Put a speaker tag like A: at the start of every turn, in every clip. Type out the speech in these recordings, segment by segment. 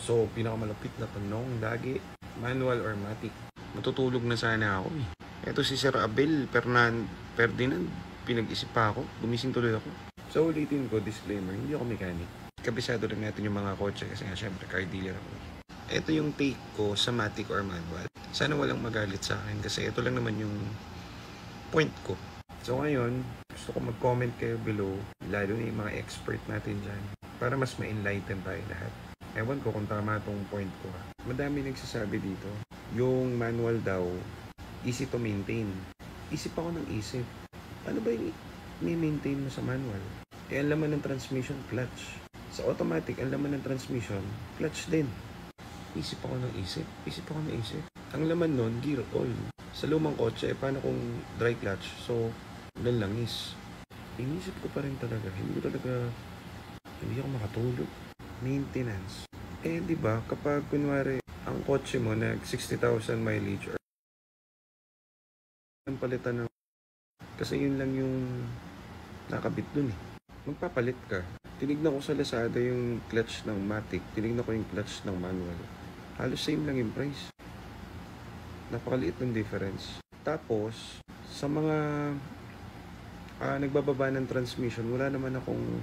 A: So, pinakamalapit na tanong, lagi, manual or matic? Matutulog na sana ako eh. Eto si Sir Abel Ferdinand, pinag-isip pa ako, gumising tuloy ako. So, ulitin ko, disclaimer, hindi ako mechanic. Kabisado rin natin yung mga kotse kasi nga syempre car dealer ako. Ito yung take ko sa matic or manual. Sana walang magalit sa akin kasi ito lang naman yung point ko. So ngayon, gusto ko mag-comment kayo below, lalo na yung mga expert natin dyan, para mas ma-enlighten tayo lahat. Ewan ko kung tama tong point ko ha. Madami nagsasabi dito, yung manual daw, easy to maintain. Isip ako ng isip. Ano ba yung i-maintain mo sa manual? Eh, ang laman ng transmission, clutch. Sa automatic, ang laman ng transmission, clutch din. Isip ako ng isip. Ang laman nun, gear oil. Sa lumang kotse, paano kung dry clutch? So, ilan lang is, inisip ko pa rin talaga, hindi ako makatulog. Maintenance. Eh, di ba kapag kunwari, ang kotse mo nag 60,000 mileage or ang palitan ng, kasi yun lang yung nakabit dun eh. Magpapalit ka. Tinignan ko sa Lazada yung clutch ng matic, tinignan ko yung clutch ng manual. Halos same lang yung price. Napakaliit ng difference. Tapos, sa mga nagbababa ng transmission, wala naman akong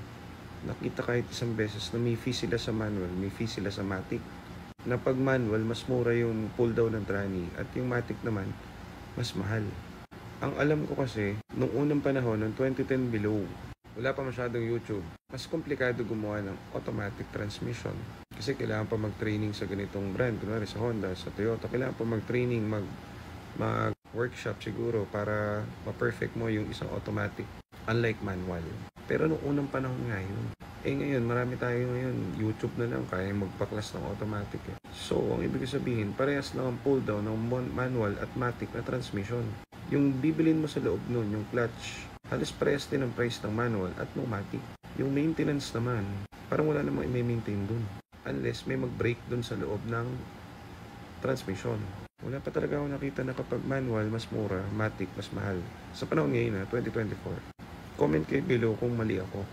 A: nakita kahit isang beses na may fee sila sa manual, may fee sila sa matic. Na pag manual, mas mura yung pull down ng tranny at yung matic naman, mas mahal. Ang alam ko kasi, nung unang panahon, ng 2010 below, wala pa masyadong YouTube. Mas komplikado gumawa ng automatic transmission. Kasi kailangan pa mag-training sa ganitong brand. Kunwari sa Honda, sa Toyota, kailangan pa mag-training, mag-workshop siguro para ma-perfect mo yung isang automatic. Unlike manual. Pero nung unang panahon nga yun. Eh ngayon, marami tayo ngayon. YouTube na lang, kaya magpaklas ng automatic eh. So, ang ibig sabihin, parehas lang ang pull down ng manual at matic na transmission. Yung bibilin mo sa loob nun, yung clutch, halos parehas din ang price ng manual at ng matic. Yung maintenance naman, parang wala namang i-maintain dun. Unless may mag-break dun sa loob ng transmission. Wala pa talaga ako nakita na kapag manual mas mura, matic mas mahal. Sa panahon ngayon na 2024. Comment kayo below kung mali ako.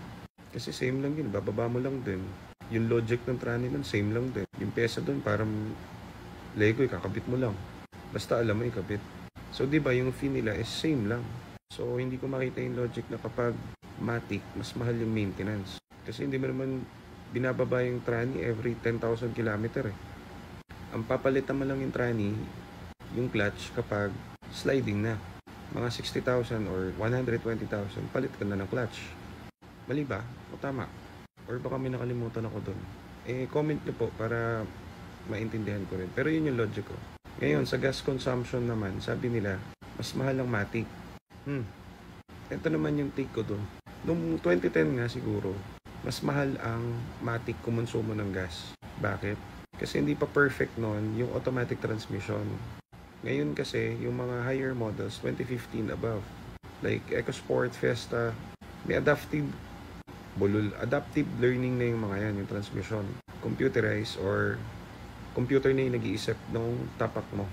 A: Kasi same lang yun, bababa mo lang din. Yung logic ng tranny nun, same lang din. Yung pesa dun, parang Lego, ikakabit mo lang. Basta alam mo ikabit. So, di ba yung fee nila is same lang. So, hindi ko makita yung logic na kapag matic, mas mahal yung maintenance. Kasi hindi mo naman binababa yung tranny every 10,000 kilometer eh. Ang papalitan mo lang yung tranny, yung clutch kapag sliding na. Mga 60,000 or 120,000, palit ka na ng clutch. Mali ba? O tama? Or baka may nakalimutan ako dun. Eh, comment nyo po para maintindihan ko rin. Pero yun yung logic ko. Ngayon, sa gas consumption naman, sabi nila, mas mahal ang matic. Ito naman yung take ko dun. Noong 2010 nga siguro, mas mahal ang matic kumonsumo ng gas. Bakit? Kasi hindi pa perfect noon yung automatic transmission. Ngayon kasi, yung mga higher models, 2015 above, like EcoSport, Fiesta, may adaptive learning na yung mga yan, yung transmission. Computerized or computer na yung nag-iisip ng tapak mo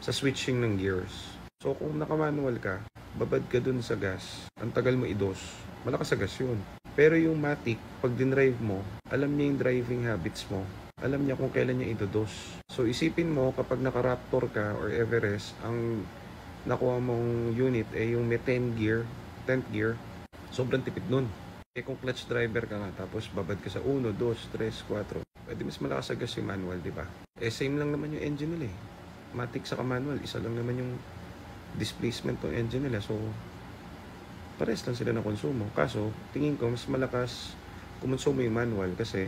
A: sa switching ng gears. So kung naka-manual ka, babad ka dun sa gas, ang tagal mo i-dos, malakas sa gas yun. Pero yung matic, pag dinrive mo, alam niya yung driving habits mo. Alam niya kung kailan niya idodos. So isipin mo kapag naka-Raptor ka or Everest, ang nakuha mong unit ay yung may 10th gear, sobrang tipid nun. Eh kung clutch driver ka nga, tapos babad ka sa 1, 2, 3, 4, pwede mas malakas sa gas yung manual, di ba? Eh same lang naman yung engine nila eh. Matic sa manual, isa lang naman yung displacement ng engine nila. So pares lang sila ng konsumo. Kaso, tingin ko mas malakas kumonsumo yung manual kasi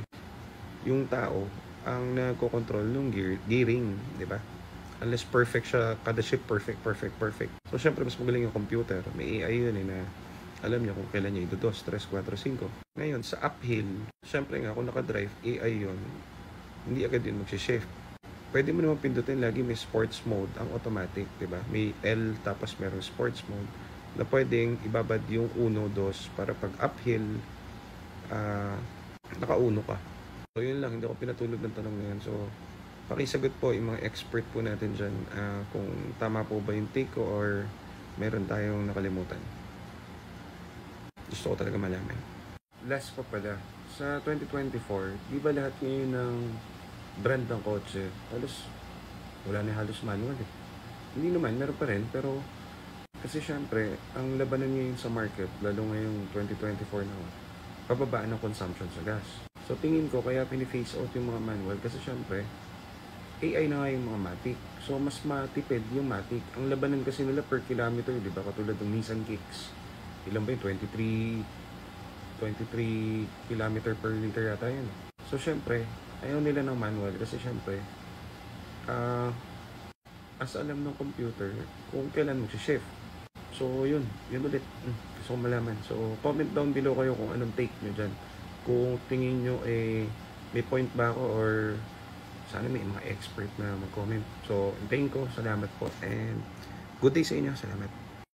A: yung tao ang nagko-control ng gearing, di ba? Unless perfect siya, kada ship perfect. So, syempre, mas magaling yung computer. May AI yun eh na alam niya kung kailan niya ito 2, 3, 4, 5. Ngayon, sa uphill, syempre nga, kung nakadrive, AI yun, hindi agad yun magsishift. Pwede mo naman pindutin lagi may sports mode ang automatic, di ba? May L tapos merong sports mode na pwedeng ibabad yung 1, 2 para pag uphill, naka-uno ka. So yun lang, hindi ako pinatulog ng tanong na yan. So pakisagot po yung mga expert po natin dyan kung tama po ba yung take ko or meron tayong nakalimutan. Gusto ko talaga malaman. Last pa pala, sa 2024, di ba lahat ngayon ng brand ng kotse, halos wala na halos manual eh. Hindi naman, meron pa rin, pero kasi syempre, ang labanan ngayon sa market, lalo ngayong 2024 na, pababaan ng consumption sa gas. So tingin ko, kaya pini-phase out yung mga manual kasi syempre, AI na nga yung mga Matic. So mas matipid yung Matic. Ang labanan kasi nila per kilometer, di ba? Katulad ng Nissan Kicks. Ilan ba yun? 23 kilometer per liter yata yun. So syempre, ayaw nila ng manual kasi syempre, as alam ng computer kung kailan mag-shift. So yun ulit. Gusto ko malaman. So comment down below kayo kung anong take nyo dyan. Kung tingin nyo may point ba ako or sana may mga expert na mag-comment. So hintayin ko. Salamat po and good day sa inyo. Salamat.